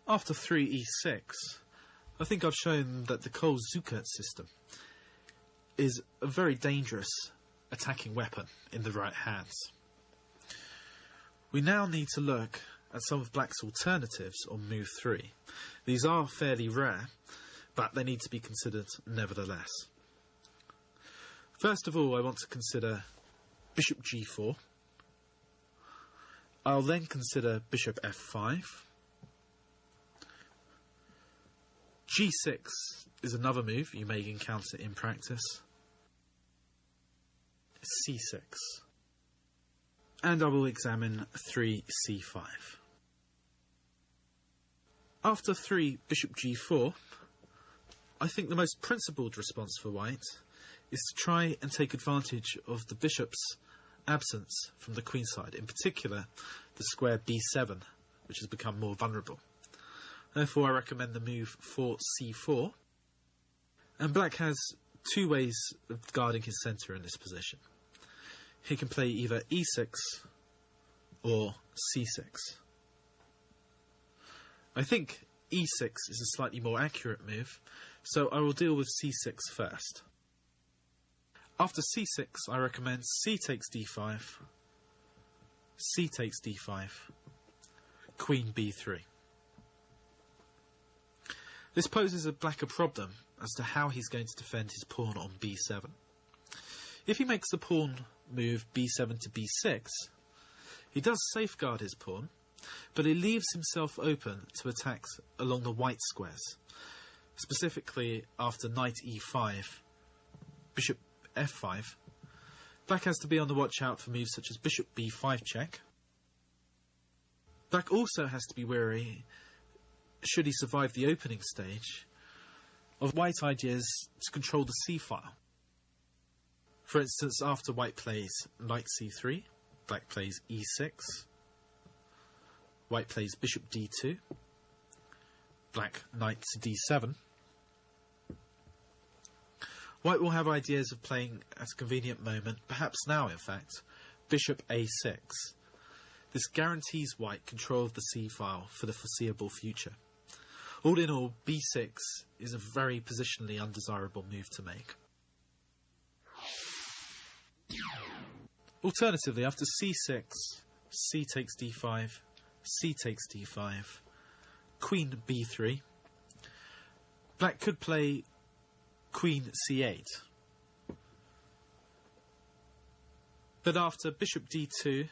After 3e6, I think I've shown that the Colle-Zukertort system is a very dangerous attacking weapon in the right hands. We now need to look at some of black's alternatives on move 3. These are fairly rare, but they need to be considered nevertheless. First of all, I want to consider bishop g4. I'll then consider bishop f5. G6 is another move you may encounter in practice. C6. And I will examine 3c5. After 3 bishop g4, I think the most principled response for white is to try and take advantage of the bishop's absence from the queen side, in particular the square b7, which has become more vulnerable. Therefore, I recommend the move 4c4, and black has two ways of guarding his centre in this position. He can play either e6 or c6. I think e6 is a slightly more accurate move, so I will deal with c6 first. After c6, I recommend c takes d5, c takes d5, queen b3. This poses a black a problem as to how he's going to defend his pawn on b7. If he makes the pawn move b7 to b6, he does safeguard his pawn, but he leaves himself open to attacks along the white squares. Specifically, after knight e5, bishop f5, black has to be on the watch out for moves such as bishop b5 check. Black also has to be wary, should he survive the opening stage, of white ideas to control the c-file. For instance, after white plays knight c3, black plays e6, white plays bishop d2, black knight to d7. White will have ideas of playing at a convenient moment, perhaps now in fact, bishop a6. This guarantees white control of the c-file for the foreseeable future. All in all, b6 is a very positionally undesirable move to make. Alternatively, after c6, c takes d5, c takes d5, queen b3, black could play queen c8. But after bishop d2,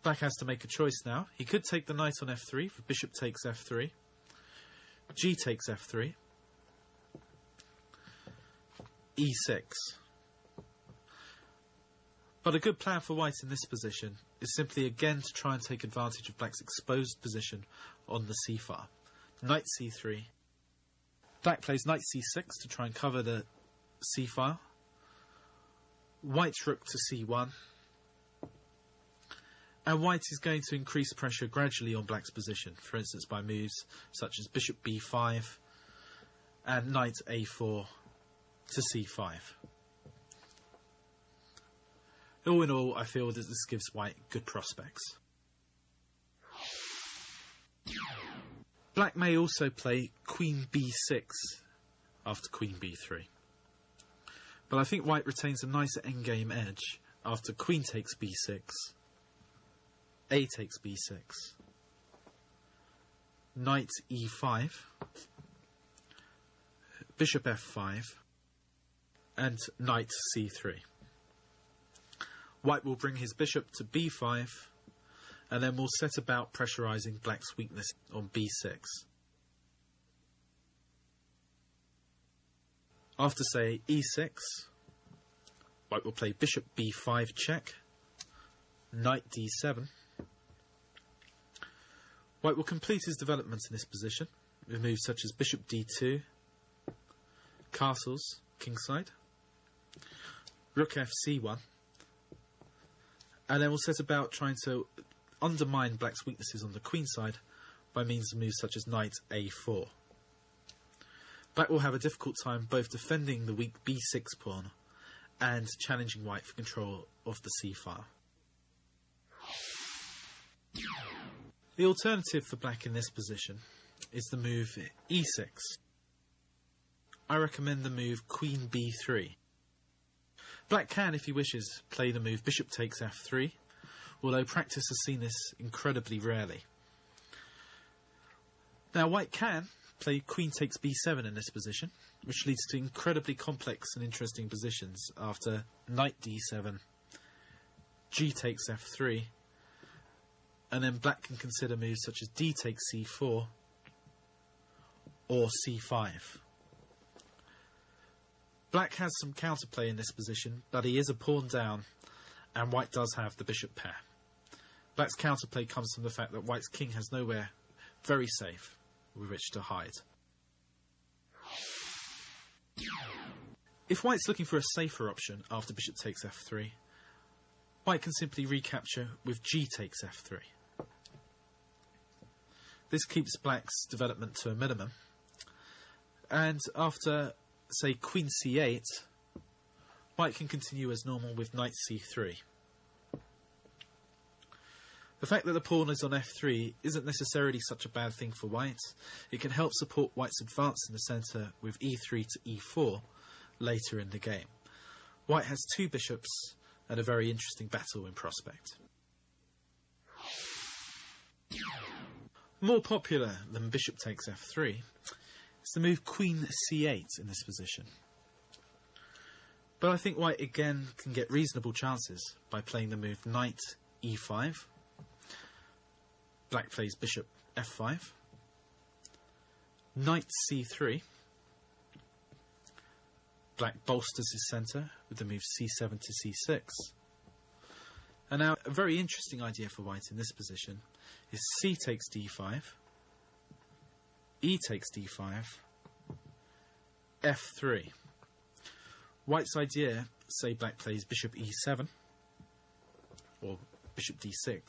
black has to make a choice now. He could take the knight on f3 for bishop takes f3, g takes f3, e6. But a good plan for white in this position is simply again to try and take advantage of black's exposed position on the c-file. Knight c3. Black plays knight c6 to try and cover the c-file. White's rook to c1. And white is going to increase pressure gradually on black's position, for instance by moves such as bishop b5 and knight a4 to c5. All in all, I feel that this gives white good prospects. Black may also play queen b6 after queen b3. But I think white retains a nicer endgame edge after queen takes b6, a takes b6, knight e5, bishop f5, and knight c3. White will bring his bishop to b5, and then will set about pressurising black's weakness on b6. After, say, e6, white will play bishop b5 check, knight d7. White will complete his development in this position with moves such as bishop d2, castles, kingside, rook fc1, and then we'll set about trying to undermine black's weaknesses on the queen side by means of moves such as knight a4. Black will have a difficult time both defending the weak b6 pawn and challenging white for control of the c-file. The alternative for black in this position is the move e6. I recommend the move queen b3. Black can, if he wishes, play the move bishop takes f3, although practice has seen this incredibly rarely. Now white can play queen takes b7 in this position, which leads to incredibly complex and interesting positions after knight d7, g takes f3, and then black can consider moves such as d takes c4 or c5. Black has some counterplay in this position, but he is a pawn down, and white does have the bishop pair. Black's counterplay comes from the fact that white's king has nowhere very safe with which to hide. If white's looking for a safer option after bishop takes f3, white can simply recapture with g takes f3. This keeps black's development to a minimum, and after, say, queen c8, white can continue as normal with knight c3. The fact that the pawn is on f3 isn't necessarily such a bad thing for white. It can help support white's advance in the centre with e3 to e4 later in the game. White has two bishops and a very interesting battle in prospect. More popular than bishop takes f3 is the move queen c8 in this position. But I think white again can get reasonable chances by playing the move knight e5. Black plays bishop f5, knight c3, black bolsters his centre with the move c7 to c6. And now a very interesting idea for white in this position is c takes d5, e takes d5, f3. White's idea, say black plays bishop e7 or bishop d6,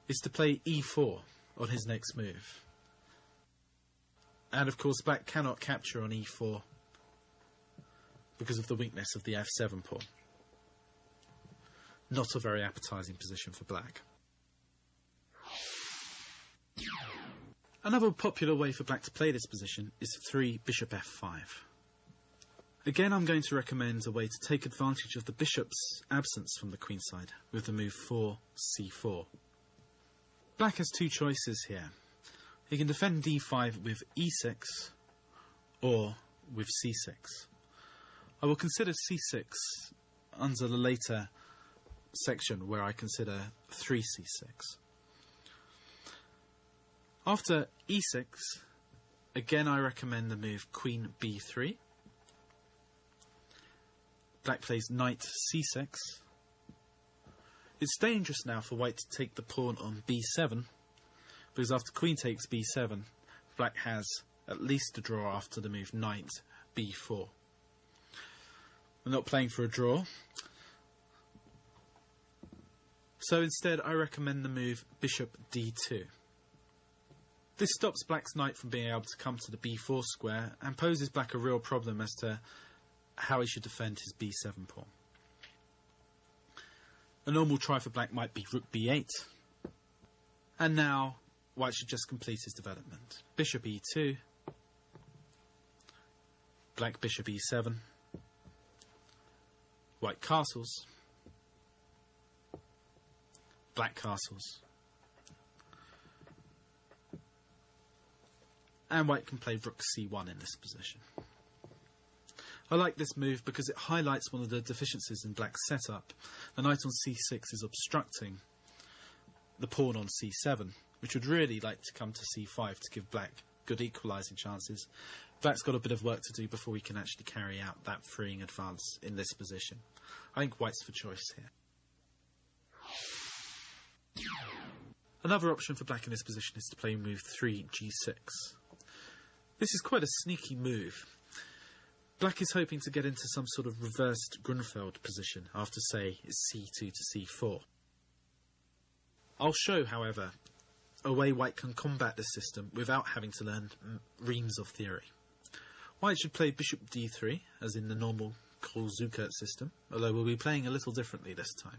is to play e4 on his next move. And of course black cannot capture on e4 because of the weakness of the f7 pawn. Not a very appetising position for black. Another popular way for black to play this position is bishop f5. Again, I'm going to recommend a way to take advantage of the bishop's absence from the queenside with the move c4. Black has two choices here. He can defend d5 with e6 or with c6. I will consider c6 under the later section where I consider 3c6. After e6, again I recommend the move queen b3. Black plays knight c6. It's dangerous now for white to take the pawn on b7, because after queen takes b7, black has at least a draw after the move knight b4. I'm not playing for a draw, so instead I recommend the move bishop d2. This stops black's knight from being able to come to the b4 square and poses black a real problem as to how he should defend his b7 pawn. A normal try for black might be rook b8, and now white should just complete his development. Bishop e2, black bishop e7, white castles, black castles, and white can play rook c1 in this position. I like this move because it highlights one of the deficiencies in black's setup. The knight on c6 is obstructing the pawn on c7, which would really like to come to c5 to give black good equalising chances. Black's got a bit of work to do before he can actually carry out that freeing advance in this position. I think white's for choice here. Another option for black in this position is to play move g6. This is quite a sneaky move. Black is hoping to get into some sort of reversed Grunfeld position after, say, c2 to c4. I'll show, however, a way white can combat this system without having to learn reams of theory. White should play bishop d3, as in the normal Colle-Zukertort system, although we'll be playing a little differently this time.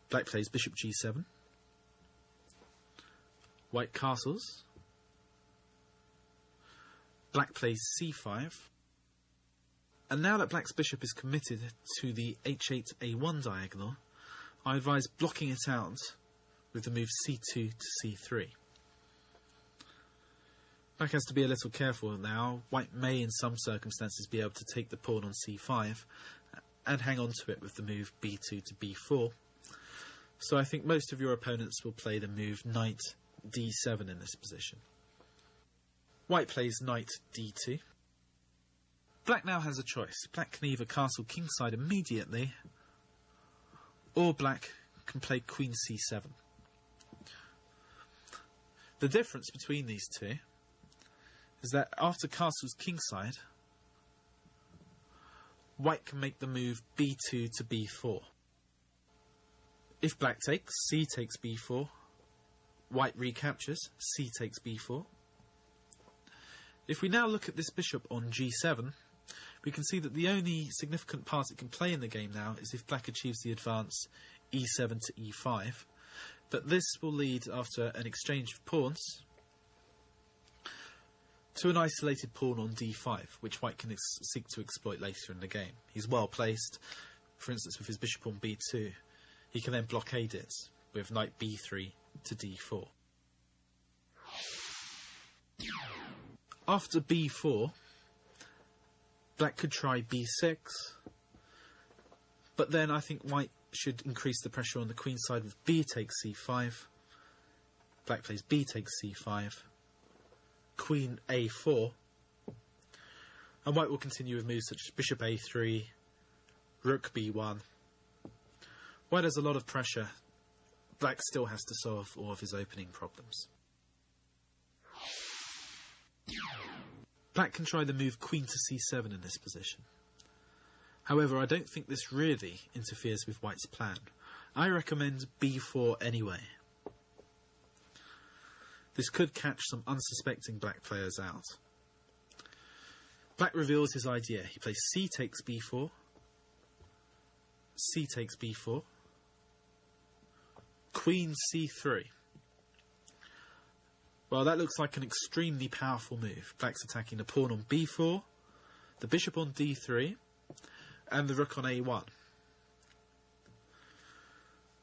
Black plays bishop g7, White castles. Black plays c5. And now that black's bishop is committed to the h8-a1 diagonal, I advise blocking it out with the move c2 to c3. Black has to be a little careful now. White may in some circumstances be able to take the pawn on c5 and hang on to it with the move b2 to b4. So I think most of your opponents will play the move knight d7 in this position. White plays knight d2. Black now has a choice. Black can either castle kingside immediately, or black can play queen c7. The difference between these two is that after castles kingside, white can make the move b2 to b4. If black takes, c takes b4, white recaptures, c takes b4. If we now look at this bishop on g7, we can see that the only significant part it can play in the game now is if black achieves the advance e7 to e5. But this will lead, after an exchange of pawns, to an isolated pawn on d5, which white can seek to exploit later in the game. He's well placed, for instance with his bishop on b2. He can then blockade it with knight b3 to d4. After b4, black could try b6, but then I think white should increase the pressure on the queen side with b takes c5. Black plays b takes c5, queen a4, and white will continue with moves such as bishop a3, rook b1. White has a lot of pressure. Black still has to solve all of his opening problems. Black can try the move queen to c7 in this position. However, I don't think this really interferes with white's plan. I recommend b4 anyway. This could catch some unsuspecting black players out. Black reveals his idea. He plays c takes b4, c takes b4, queen c3. Well, that looks like an extremely powerful move. Black's attacking the pawn on b4, the bishop on d3, and the rook on a1.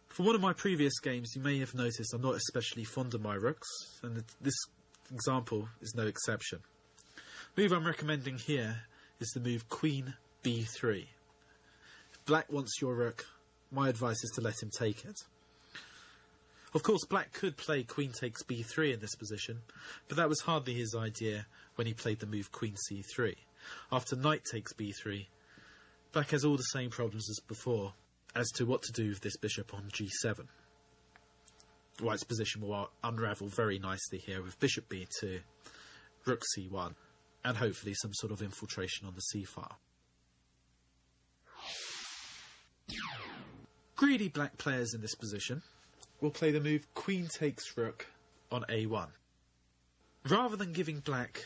For one of my previous games, you may have noticed I'm not especially fond of my rooks, and this example is no exception. The move I'm recommending here is the move queen b3. If black wants your rook, my advice is to let him take it. Of course, black could play queen takes b3 in this position, but that was hardly his idea when he played the move queen c3. After knight takes b3, black has all the same problems as before as to what to do with this bishop on g7. White's position will unravel very nicely here with bishop b2, rook c1, and hopefully some sort of infiltration on the c-file. Greedy black players in this position will play the move queen takes rook on a1. Rather than giving black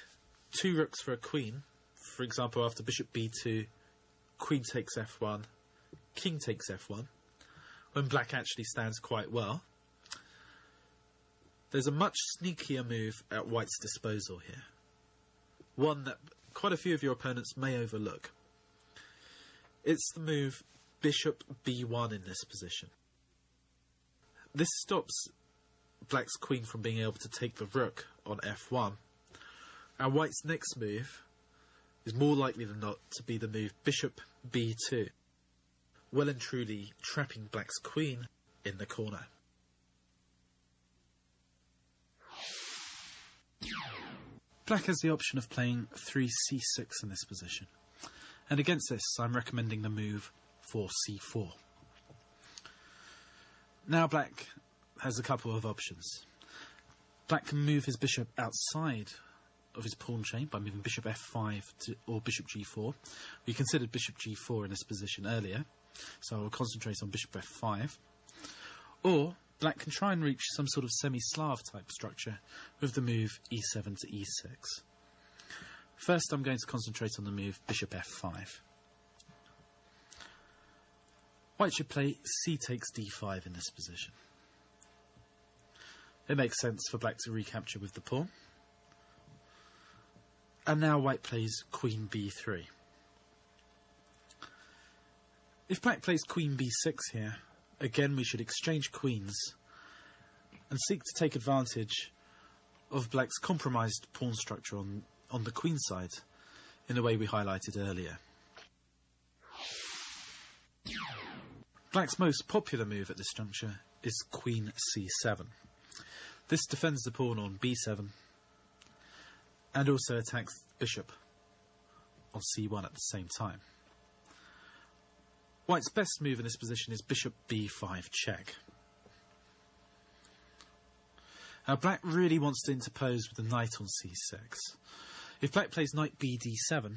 two rooks for a queen, for example after bishop b2, queen takes f1, king takes f1, when black actually stands quite well, there's a much sneakier move at white's disposal here. One that quite a few of your opponents may overlook. It's the move bishop b1 in this position. This stops black's queen from being able to take the rook on f1, and white's next move is more likely than not to be the move bishop b2, well and truly trapping black's queen in the corner. Black has the option of playing 3c6 in this position, and against this I'm recommending the move 4c4. Now black has a couple of options. Black can move his bishop outside of his pawn chain by moving bishop f5 or bishop g4. We considered bishop g4 in this position earlier, so I will concentrate on bishop f5. Or black can try and reach some sort of Semi-Slav type structure with the move e7 to e6. First I'm going to concentrate on the move bishop f5. White should play c takes d5 in this position. It makes sense for black to recapture with the pawn. And now white plays queen b3. If black plays queen b6 here, again we should exchange queens and seek to take advantage of black's compromised pawn structure on the queen side in the way we highlighted earlier. Black's most popular move at this juncture is queen c7. This defends the pawn on b7 and also attacks bishop on c1 at the same time. White's best move in this position is bishop b5 check. Now black really wants to interpose with the knight on c6. If black plays knight bd7,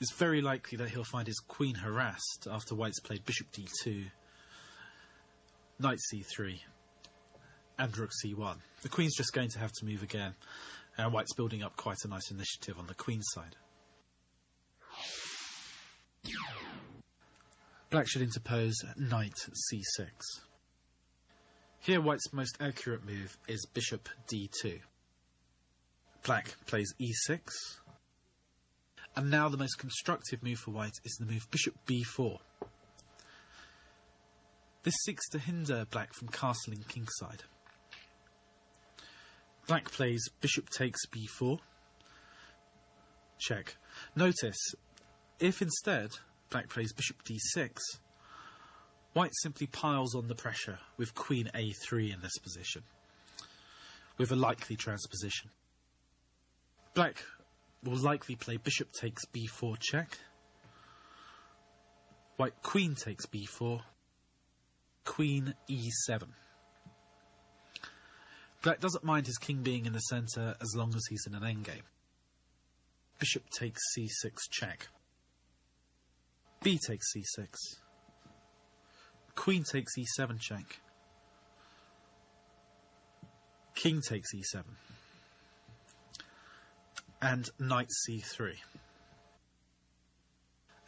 it's very likely that he'll find his queen harassed after white's played bishop d2, knight c3 and rook c1. The queen's just going to have to move again, and white's building up quite a nice initiative on the queen side. Black should interpose knight c6. Here white's most accurate move is bishop d2. Black plays e6. And now the most constructive move for white is the move bishop b4. This seeks to hinder black from castling kingside. Black plays bishop takes b4. Check. Notice, if instead black plays bishop d6, white simply piles on the pressure with queen a3 in this position, with a likely transposition. Black will likely play bishop takes b4 check, white queen takes b4, queen e7. Black doesn't mind his king being in the centre as long as he's in an endgame. Bishop takes c6 check, b takes c6, queen takes e7 check, king takes e7, and knight c3.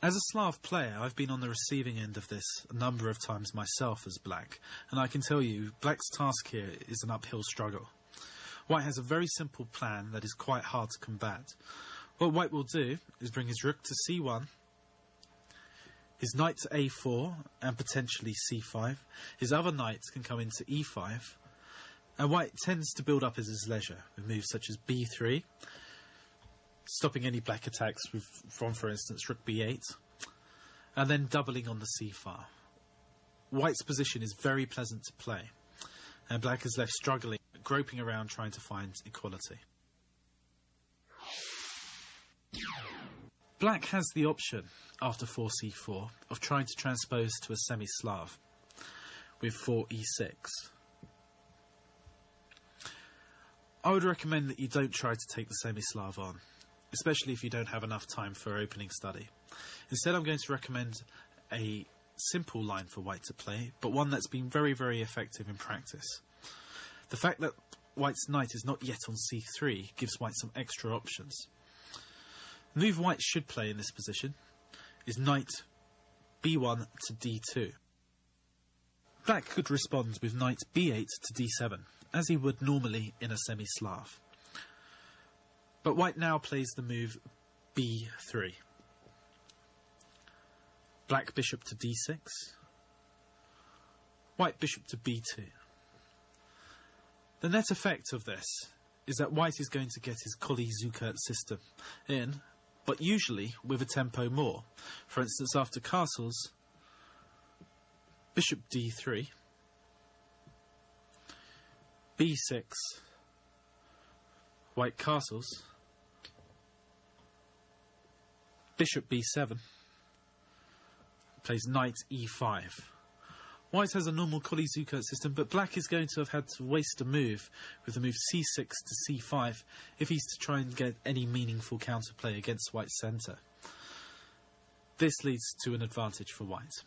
As a Slav player, I've been on the receiving end of this a number of times myself as black, and I can tell you, black's task here is an uphill struggle. White has a very simple plan that is quite hard to combat. What white will do is bring his rook to c1, his knight to a4 and potentially c5. His other knight can come into e5, and white tends to build up at his leisure with moves such as b3, stopping any black attacks from, for instance, rook b8, and then doubling on the c-file. White's position is very pleasant to play, and black is left struggling, groping around trying to find equality. Black has the option, after 4c4, of trying to transpose to a semi-Slav with 4e6. I would recommend that you don't try to take the semi-Slav on, especially if you don't have enough time for opening study. Instead, I'm going to recommend a simple line for white to play, but one that's been very, very effective in practice. The fact that white's knight is not yet on c3 gives white some extra options. The move white should play in this position is knight b1 to d2. Black could respond with knight b8 to d7, as he would normally in a semi-Slav. But white now plays the move b3. Black bishop to d6. White bishop to b2. The net effect of this is that white is going to get his Colle-Zukertort system in, but usually with a tempo more. For instance, after castles, bishop d3, b6, white castles, bishop b7, plays knight e5. White has a normal Colle-Zukertort system, but black is going to have had to waste a move with the move c6 to c5 if he's to try and get any meaningful counterplay against white's centre. This leads to an advantage for white.